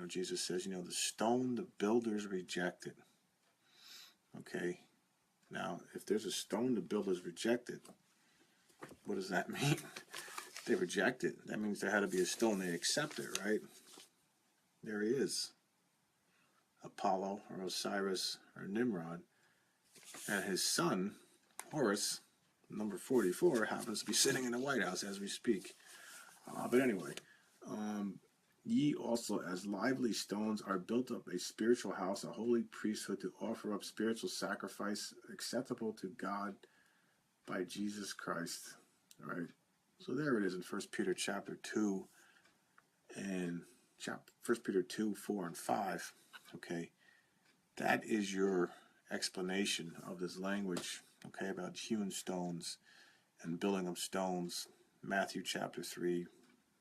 Jesus says, the stone the builders rejected. Okay, now if there's a stone the builders rejected, what does that mean? They reject it. That means there had to be a stone they accept it, right? There he is. Apollo or Osiris or Nimrod, and his son Horus, number 44, happens to be sitting in the White House as we speak. But anyway, ye also as lively stones are built up a spiritual house, a holy priesthood, to offer up spiritual sacrifice acceptable to God by Jesus Christ. All right. So there it is in 1 Peter chapter 2 and 1 Peter 2, 4, and 5. Okay, that is your explanation of this language, okay, about hewn stones and building of stones. Matthew chapter 3,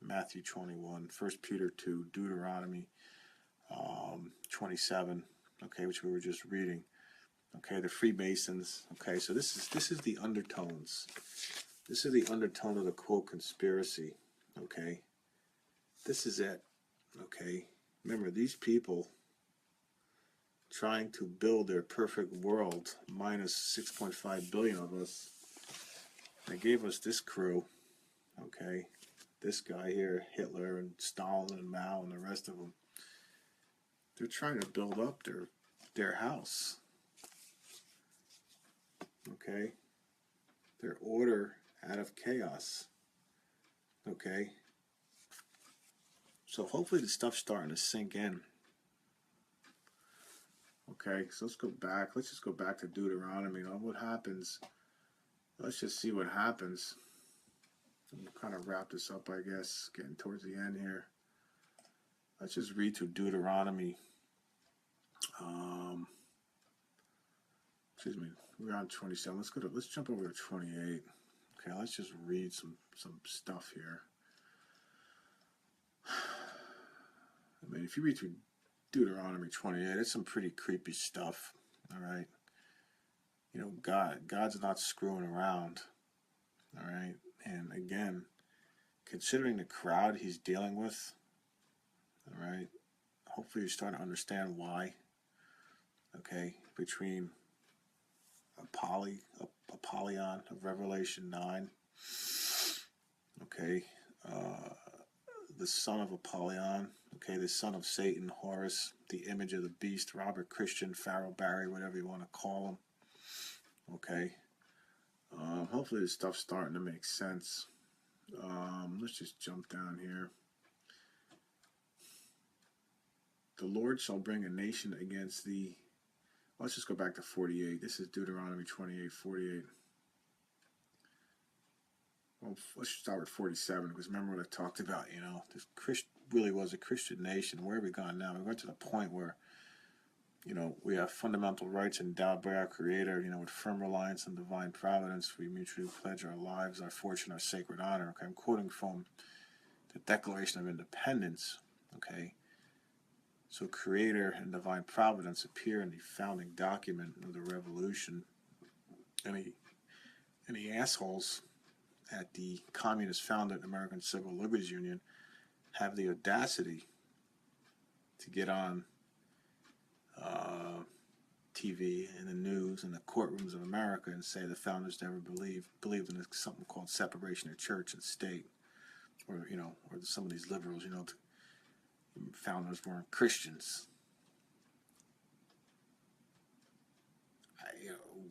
Matthew 21, 1 Peter 2, Deuteronomy 27, okay, which we were just reading. Okay, the Freemasons. Okay, so this is the undertones. This is the undertone of the quote conspiracy. Okay, this is it. Okay, remember these people trying to build their perfect world minus 6.5 billion of us. They gave us this crew, okay, this guy here, Hitler and Stalin and Mao and the rest of them. They're trying to build up their house, okay, their order out of chaos, okay. So hopefully the stuff's starting to sink in. Okay, so let's go back. Let's just go back to Deuteronomy. What happens? Let's just see what happens. We'll kind of wrap this up, I guess, getting towards the end here. Let's just read through Deuteronomy. Excuse me, we're on 27. Let's jump over to 28. Okay, let's just read some stuff here. I mean, if you read through Deuteronomy 28, it's some pretty creepy stuff. All right, God's not screwing around. All right, and again, considering the crowd he's dealing with, all right, hopefully you're starting to understand why. Okay, between Apollyon of Revelation 9, okay, the son of Apollyon, okay, the son of Satan, Horus, the image of the beast, Robert Christian, Pharaoh, Barry, whatever you want to call him, okay. Hopefully this stuff's starting to make sense. Let's just jump down here. The Lord shall bring a nation against thee. Let's just go back to 48. This is Deuteronomy 28, 48. Well, let's start with 47, because remember what I talked about, this really was a Christian nation. Where have we gone now? We went to the point where, we have fundamental rights endowed by our Creator, with firm reliance on divine providence. We mutually pledge our lives, our fortune, our sacred honor. Okay, I'm quoting from the Declaration of Independence. Okay, so Creator and divine providence appear in the founding document of the Revolution. Any assholes at the communist-founded American Civil Liberties Union have the audacity to get on TV and the news and the courtrooms of America and say the founders never believed in something called separation of church and state, or or some of these liberals, the founders weren't Christians.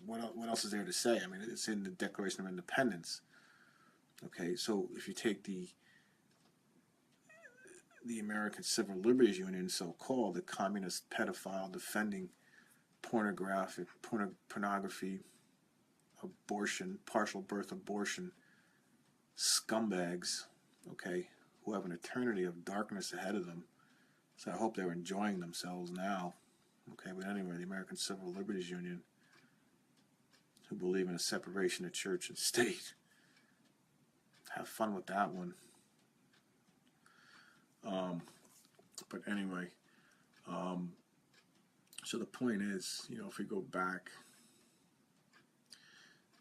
What else is there to say? I mean, it's in the Declaration of Independence. Okay, so if you take the American Civil Liberties Union, so-called, the communist pedophile defending pornography, abortion, partial birth abortion scumbags, okay, who have an eternity of darkness ahead of them. So I hope they're enjoying themselves now. Okay, but anyway, the American Civil Liberties Union, who believe in a separation of church and state. have fun with that one. But anyway, so the point is, if we go back,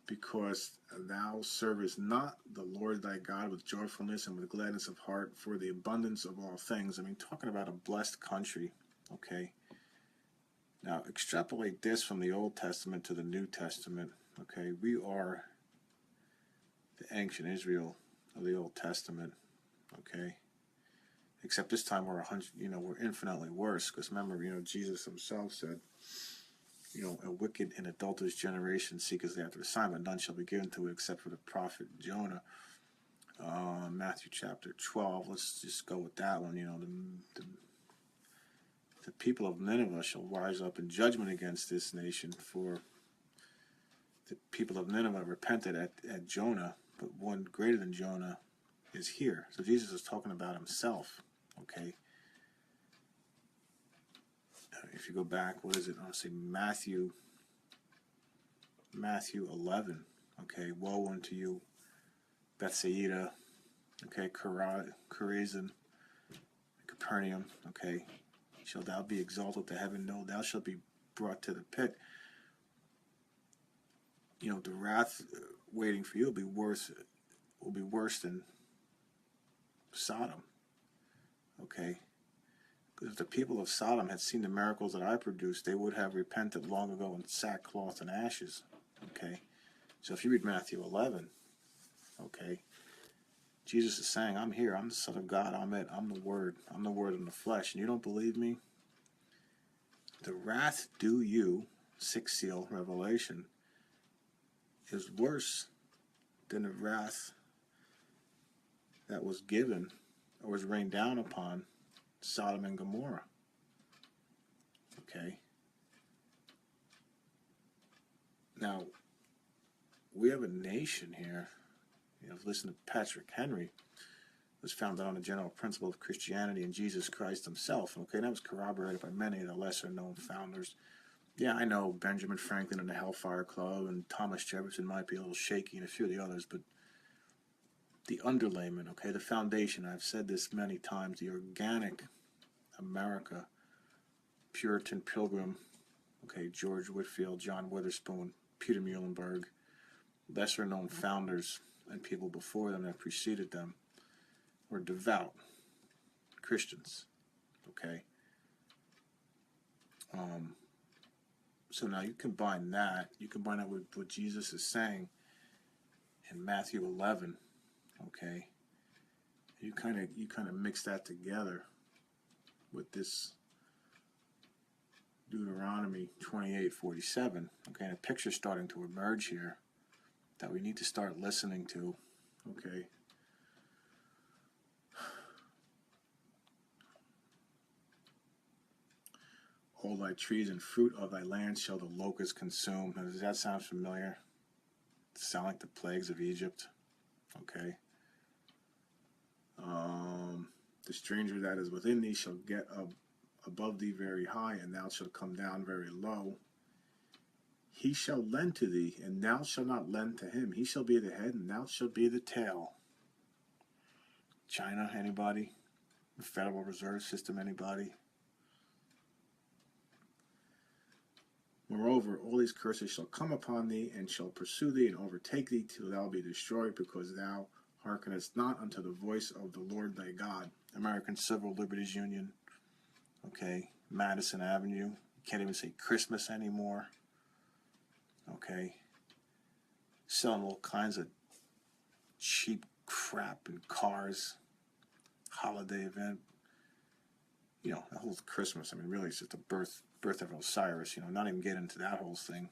because thou servest not the Lord thy God with joyfulness and with gladness of heart for the abundance of all things. I mean, talking about a blessed country, okay? Now, extrapolate this from the Old Testament to the New Testament, okay? We are the ancient Israel of the Old Testament, okay? Except this time we're we're infinitely worse, because remember, Jesus himself said, a wicked and adulterous generation seeketh after a sign, but none shall be given to it except for the prophet Jonah. Matthew chapter 12, let's just go with that one. The people of Nineveh shall rise up in judgment against this nation, for the people of Nineveh repented at Jonah, but one greater than Jonah is here. So Jesus is talking about himself, okay? If you go back, what is it? I'll say Matthew 11, okay? Woe unto you, Bethsaida, okay? Chorazin, Capernaum, okay? Shall thou be exalted to heaven? No, thou shalt be brought to the pit. The wrath waiting for you will be worse than Sodom, okay? Because if the people of Sodom had seen the miracles that I produced, they would have repented long ago in sackcloth and ashes, okay? So if you read Matthew 11, okay, Jesus is saying, I'm here, I'm the Son of God, I'm the Word in the flesh, and you don't believe me? The wrath due you, 6th seal, Revelation, is worse than the wrath that was given or was rained down upon Sodom and Gomorrah. Okay? Now, we have a nation here, listen to Patrick Henry, was founded on the general principle of Christianity and Jesus Christ himself. Okay, and that was corroborated by many of the lesser-known founders. Yeah, I know Benjamin Franklin and the Hellfire Club and Thomas Jefferson might be a little shaky and a few of the others, but the underlayment, okay, the foundation, I've said this many times, the organic America, Puritan Pilgrim, okay, George Whitefield, John Witherspoon, Peter Muhlenberg, lesser-known founders and people before them that preceded them were devout Christians, okay? So now you combine that with what Jesus is saying in Matthew 11, okay? You kind of mix that together with this Deuteronomy 28:47, okay? And a picture's starting to emerge here that we need to start listening to, okay? All thy trees and fruit of thy land shall the locust consume. Now, does that sound familiar? Does it sound like the plagues of Egypt? Okay. The stranger that is within thee shall get up above thee very high, and thou shalt come down very low. He shall lend to thee, and thou shalt not lend to him. He shall be the head, and thou shalt be the tail. China, anybody? The Federal Reserve System, anybody? Moreover, all these curses shall come upon thee, and shall pursue thee, and overtake thee, till thou be destroyed, because thou hearkenest not unto the voice of the Lord thy God. American Civil Liberties Union, okay, Madison Avenue. You can't even say Christmas anymore, okay. Selling all kinds of cheap crap and cars, holiday event. The whole Christmas, I mean, really, it's just the birth of Osiris, not even get into that whole thing.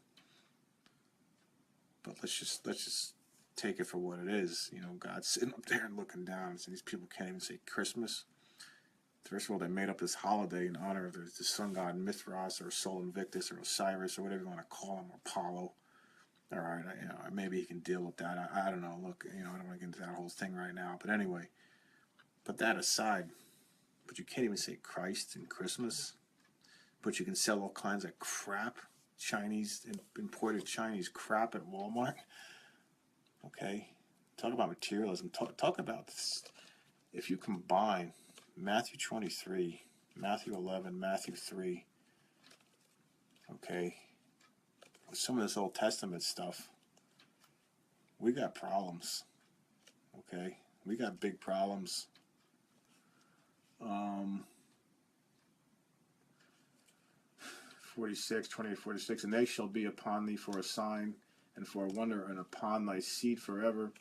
But let's just take it for what it is. God's sitting up there and looking down and saying, these people can't even say Christmas. First of all, they made up this holiday in honor of the sun god Mithras or Sol Invictus or Osiris or whatever you want to call him, or Apollo. All right, maybe he can deal with that. I don't know. Look, I don't want to get into that whole thing right now. But anyway, put that aside. But you can't even say Christ in Christmas. But you can sell all kinds of crap, imported Chinese crap at Walmart. Okay? Talk about materialism. Talk about this. If you combine Matthew 23, Matthew 11, Matthew 3, okay, with some of this Old Testament stuff, we got problems, okay? We got big problems. 46, 28, 46, and they shall be upon thee for a sign and for a wonder, and upon thy seed forever,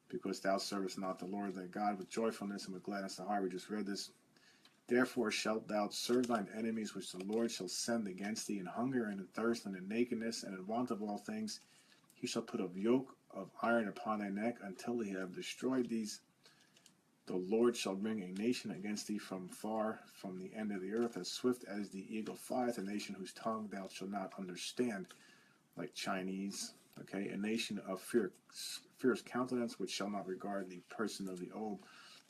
because thou servest not the Lord thy God with joyfulness and with gladness of heart. We just read this. Therefore shalt thou serve thine enemies, which the Lord shall send against thee, in hunger and in thirst and in nakedness and in want of all things. He shall put a yoke of iron upon thy neck until he have destroyed these. The Lord shall bring a nation against thee from far, from the end of the earth, as swift as the eagle flieth, a nation whose tongue thou shalt not understand, like Chinese. Okay, a nation of fierce countenance, which shall not regard the person of the old,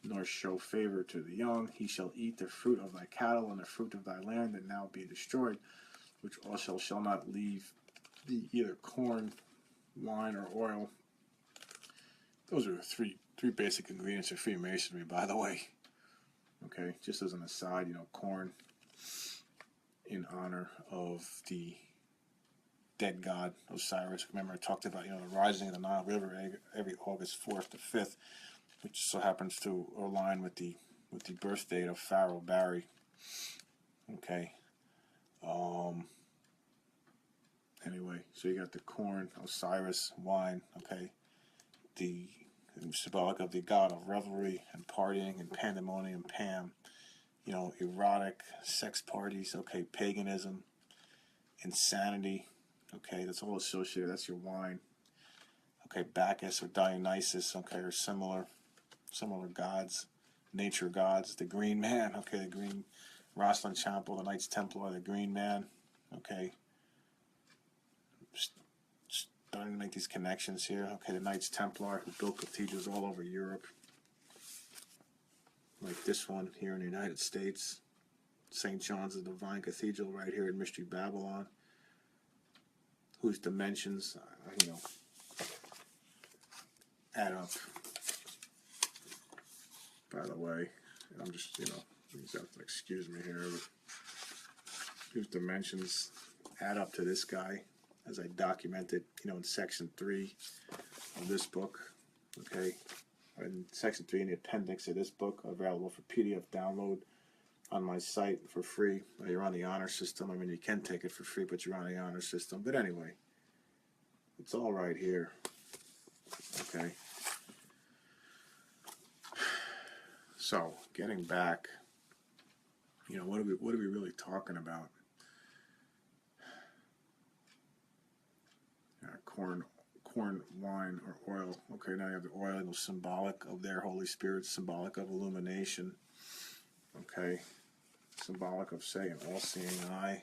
nor show favor to the young. He shall eat the fruit of thy cattle and the fruit of thy land that now be destroyed, which also shall not leave thee either corn, wine, or oil. Those are three basic ingredients of Freemasonry, by the way. Okay, just as an aside, corn in honor of the dead god Osiris. Remember, I talked about the rising of the Nile River every August 4th to 5th, which so happens to align with the birth date of Pharaoh Barry. Okay. Anyway, so you got the corn, Osiris, wine. Okay, the symbolic of the god of revelry and partying and pandemonium, Pam. Erotic sex parties. Okay, paganism, insanity. Okay, that's all associated. That's your wine. Okay, Bacchus or Dionysus. Okay, or similar gods, nature gods. The Green Man. Okay, the Green Rosalind Chapel, the Knights Templar, the Green Man. Okay, starting to make these connections here. Okay, the Knights Templar who built cathedrals all over Europe, like this one here in the United States, St. John's the Divine Cathedral right here in Mystery Babylon, whose dimensions, add up. By the way, I'm just, you have to excuse me here, but whose dimensions add up to this guy, as I documented, in section 3 of this book. Okay, in section 3 in the appendix of this book, available for PDF download on my site for free. You're on the honor system. I mean, you can take it for free, but you're on the honor system. But anyway, it's all right here. Okay. So, getting back, what are we really talking about? Corn, wine, or oil. Okay, now you have the oil, symbolic of their Holy Spirit, symbolic of illumination. Okay, symbolic of, say, an all-seeing eye.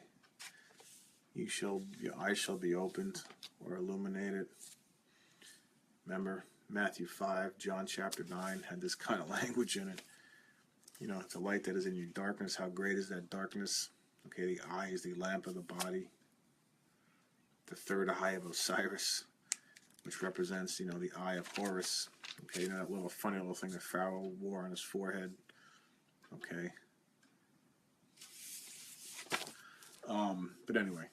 Your eyes shall be opened or illuminated. Remember, Matthew 5, John chapter 9 had this kind of language in it. It's a light that is in your darkness. How great is that darkness? Okay, the eye is the lamp of the body. The third eye of Osiris, which represents, the eye of Horus. Okay, that funny little thing that Pharaoh wore on his forehead. Okay. But anyway,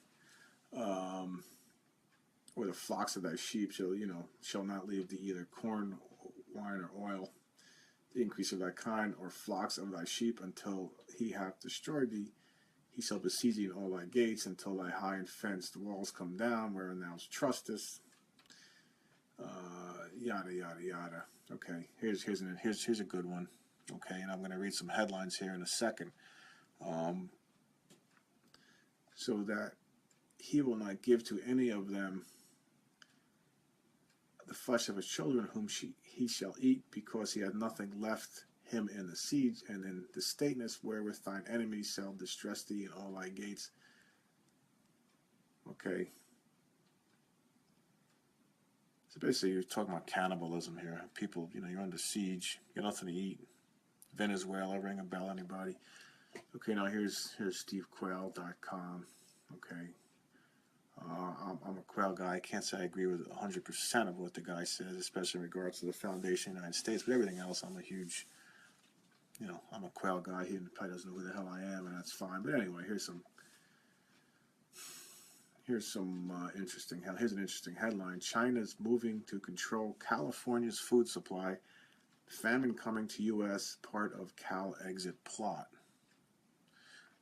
or the flocks of thy sheep shall not leave thee either corn, wine, or oil, the increase of thy kind, or flocks of thy sheep, until he hath destroyed thee. He shall besiege thee in all thy gates, until thy high and fenced walls come down, wherein thou trustest. Yada yada yada. Okay, here's a good one. Okay, and I'm going to read some headlines here in a second. So that he will not give to any of them the flesh of his children, whom he shall eat, because he hath nothing left him in the siege, and in the stateness wherewith thine enemies shall distress thee in all thy gates. Okay. So basically, you're talking about cannibalism here. People, you're under siege, you got nothing to eat. Venezuela, ring a bell, anybody? Okay, now here's stevequail.com. Okay. I'm a Quail guy. I can't say I agree with 100% of what the guy says, especially in regards to the foundation of the United States. But everything else, I'm a huge, I'm a Quail guy. He probably doesn't know who the hell I am, and that's fine. But anyway, here's an interesting headline. China's moving to control California's food supply. Famine coming to U.S. part of Cal exit plot.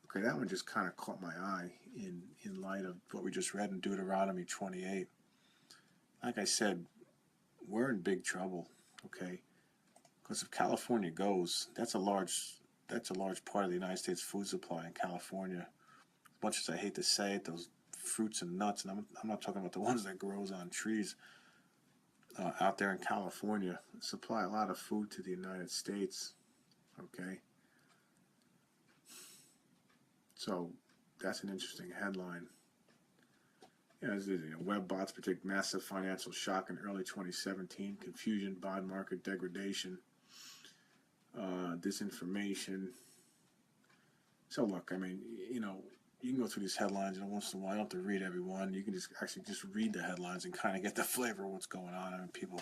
Okay, that one just kind of caught my eye in light of what we just read in Deuteronomy 28. Like I said, we're in big trouble, okay? Because if California goes, that's a large part of the United States food supply in California. As much as I hate to say it, those fruits and nuts, and I'm not talking about the ones that grows on trees out there in California, supply a lot of food to the United States, okay? So that's an interesting headline. Web bots predict massive financial shock in early 2017, confusion, bond market degradation, disinformation. So look, I mean, you can go through these headlines, once in a while, you don't have to read every one. You can just read the headlines and kind of get the flavor of what's going on. I mean, people,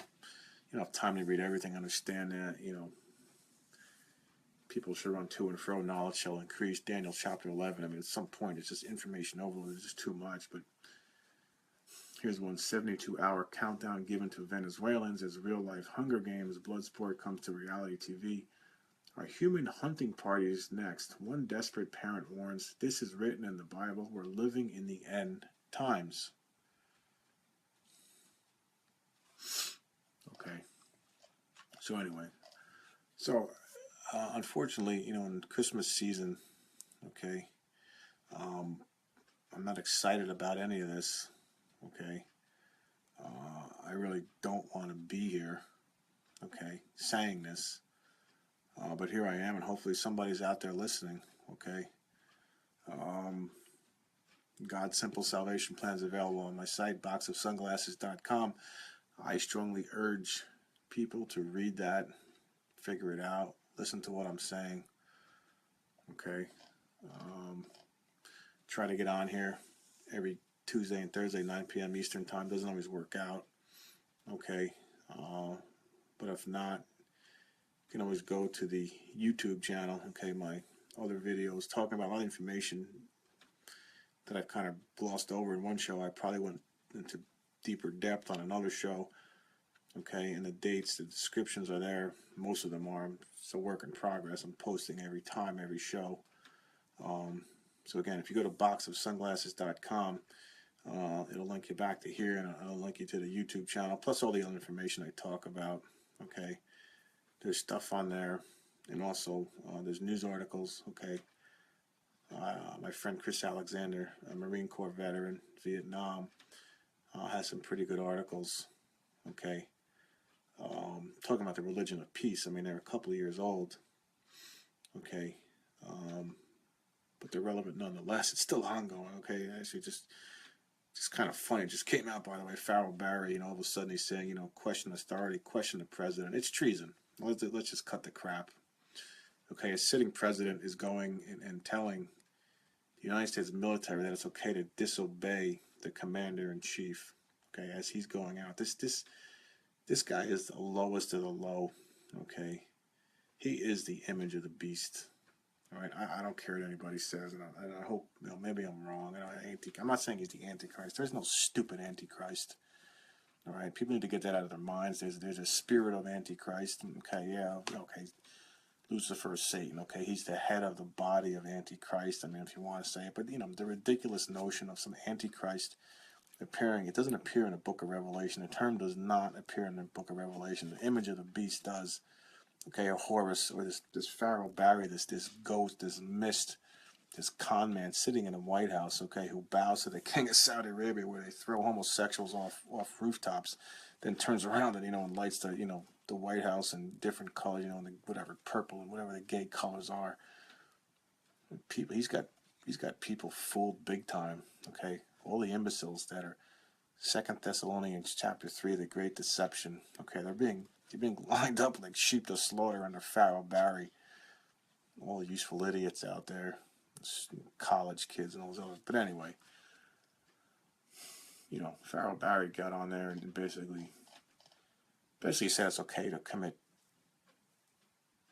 you don't have time to read everything, understand that, people should run to and fro, knowledge shall increase. Daniel chapter 11, I mean, at some point, it's just information overload, it's just too much. But here's one, 72-hour countdown given to Venezuelans as real-life Hunger Games blood sport comes to reality TV. Are human hunting parties next? One desperate parent warns, this is written in the Bible. We're living in the end times. Okay. So anyway. Unfortunately, in Christmas season, okay, I'm not excited about any of this, okay. I really don't want to be here, okay, saying this. But here I am, and hopefully somebody's out there listening, okay? God's Simple Salvation Plan is available on my site, boxofsunglasses.com. I strongly urge people to read that, figure it out, listen to what I'm saying, okay? Try to get on here every Tuesday and Thursday, 9 p.m. Eastern Time. Doesn't always work out, okay? But if not, you can always go to the YouTube channel, okay, my other videos talking about a lot of information that I've kind of glossed over in one show. I probably went into deeper depth on another show, okay, and the dates, the descriptions are there. Most of them are. It's a work in progress. I'm posting every time, every show. So again, if you go to boxofsunglasses.com, it'll link you back to here, and I'll link you to the YouTube channel, plus all the other information I talk about, okay. There's stuff on there, and also there's news articles, okay. My friend Chris Alexander, a Marine Corps veteran, Vietnam, has some pretty good articles, okay, talking about the religion of peace. I mean, they're a couple of years old, okay, but they're relevant nonetheless. It's still ongoing, okay. Actually, just kind of funny. It just came out, by the way. Pharaoh Barry, all of a sudden he's saying, question authority, question the president. It's treason. Let's just cut the crap. Okay, a sitting president is going and telling the United States military that it's okay to disobey the commander-in-chief, okay, as he's going out. This guy is the lowest of the low, okay. He is the image of the beast, all right. I don't care what anybody says, and I hope, maybe I'm wrong. I'm not saying he's the Antichrist. There's no stupid Antichrist, all right. People need to get that out of their minds. There's a spirit of Antichrist, okay, yeah, okay. Lucifer is Satan, okay? He's the head of the body of Antichrist, I mean, if you want to say it. But, the ridiculous notion of some Antichrist appearing, it doesn't appear in the Book of Revelation. The term does not appear in the Book of Revelation. The image of the beast does, okay? Or Horus, or this Pharaoh Barry, this ghost, this mist, this con man sitting in the White House, okay, who bows to the king of Saudi Arabia, where they throw homosexuals off rooftops, then turns around and lights the White House in different colors, whatever, purple and whatever the gay colors are. People, he's got people fooled big time, okay? All the imbeciles that are 2 Thessalonians chapter 3, the great deception, okay? They're being lined up like sheep to slaughter under Pharaoh Barry. All the useful idiots out there, college kids and all those others. But anyway, Pharaoh Barry got on there and basically said it's okay to commit,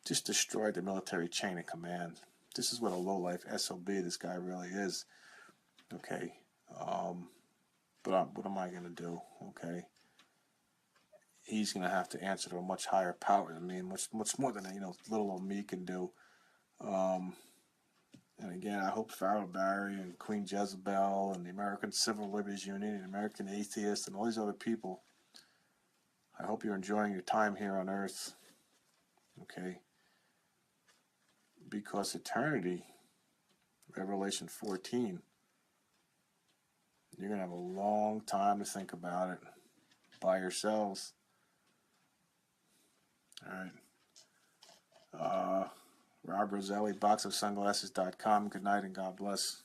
just destroy the military chain of command. This is what a low-life SOB this guy really is. Okay. But what am I going to do? Okay. He's going to have to answer to a much higher power than me, much more than little old me can do. And again, I hope Pharaoh Barry and Queen Jezebel and the American Civil Liberties Union and American Atheists and all these other people, I hope you're enjoying your time here on Earth. Okay? Because eternity, Revelation 14, you're going to have a long time to think about it by yourselves. All right. Rob Roselli, boxofsunglasses.com. Good night and God bless.